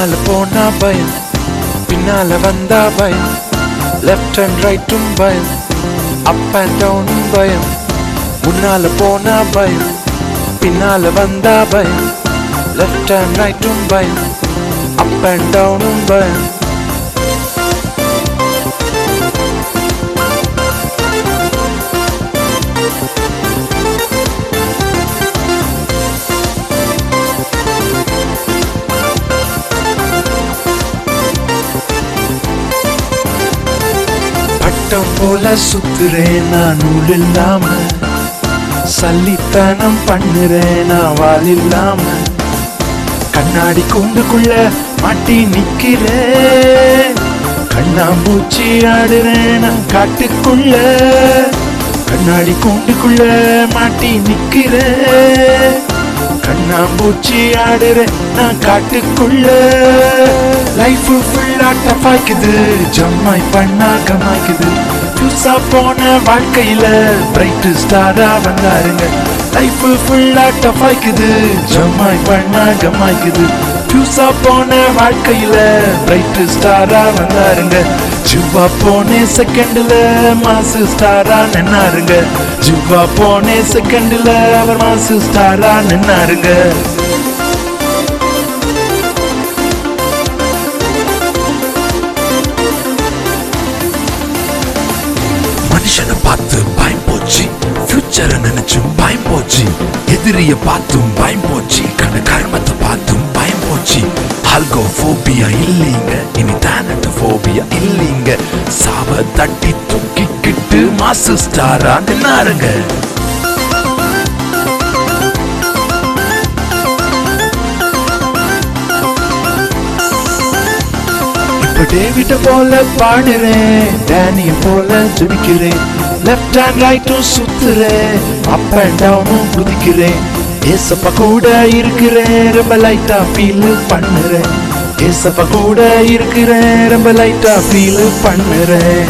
முன்னால போனா பயம், பின்னால வந்தா பயம், லெஃப்ட் அண்ட் ரைட்டும் பயம், அப் அண்ட் டவுனும் பயம். முன்னால போனா பயம், பின்னால வந்தா பயம், லெஃப்ட் அண்ட் ரைட்டும் பயம், அப் அண்ட் டவுனும் பயம். பட்டம் போல சுத்துறேன் நான் நூல் இல்லாம, சல்லித்தனம் பண்ணுறேன் நான் வால் இல்லாம, கண்ணாடி கூண்டுக்குள்ள மாட்டி நிக்கிறேன், கண்ணாம்பூச்சி ஆடுறேன் நான் காட்டுக்குள்ள, கண்ணாடி கூண்டுக்குள்ள மாட்டி நிக்கிறேன், கண்ணாம்பூச்சி ஆடுறேன் நான் காட்டுக்குள்ள. லைஃப் ஃபுல்லா டஃபாய்க்குது, ஜம்மாய் பண்ணா கமாய்க்குது, புதுசா போன வாழ்க்கையில பிரைட் ஸ்டாரா வந்தாருங்க. லைஃப் ஃபுல்லா டஃபாய்க்குது, ஜம்மாய் பண்ணா கமாய்க்குது, புதுசா போன வாழ்க்கையில பிரைட் ஸ்டாரா வந்தாருங்க. ஜுவா போனே செகண்ட்ல மாசு ஸ்டாரா நின்னாருங்க, ஜுவா போனே செகண்ட்ல அவர் மாசு ஸ்டாரா நின்னாருங்க. மனுஷனை பார்த்து பயம் போச்சு, ஃபியூச்சரை நினைச்சும் பயம் போச்சு, எதிரிய பார்த்தும் பயம் போச்சு, கர்மத்தை பார்த்தும் பயம் போச்சு. ஆல்கோபோபியா இல்லைங்க, இனி தானட்டோபியா இல்லைங்க, சாவ தட்டி தூக்கிக்கிட்டு மாசு ஸ்டாரா நின்னாருங்க. இப்ப டேவிட போல பாடுறேன், டேனிய போல ஜெபிக்கிறேன், லெஃப்ட் அண்ட் ரைட்டும் சுத்துறேன், அப் அண்ட் டவுனும் குதிக்கிறேன். ஏசப்பா கூட இருக்கிறேன், ரொம்ப லைட்டா ஃபீல் பண்ணுறேன், ஏசப்பா கூட இருக்கிறேன், ரொம்ப லைட்டா ஃபீல் பண்ணுறேன்.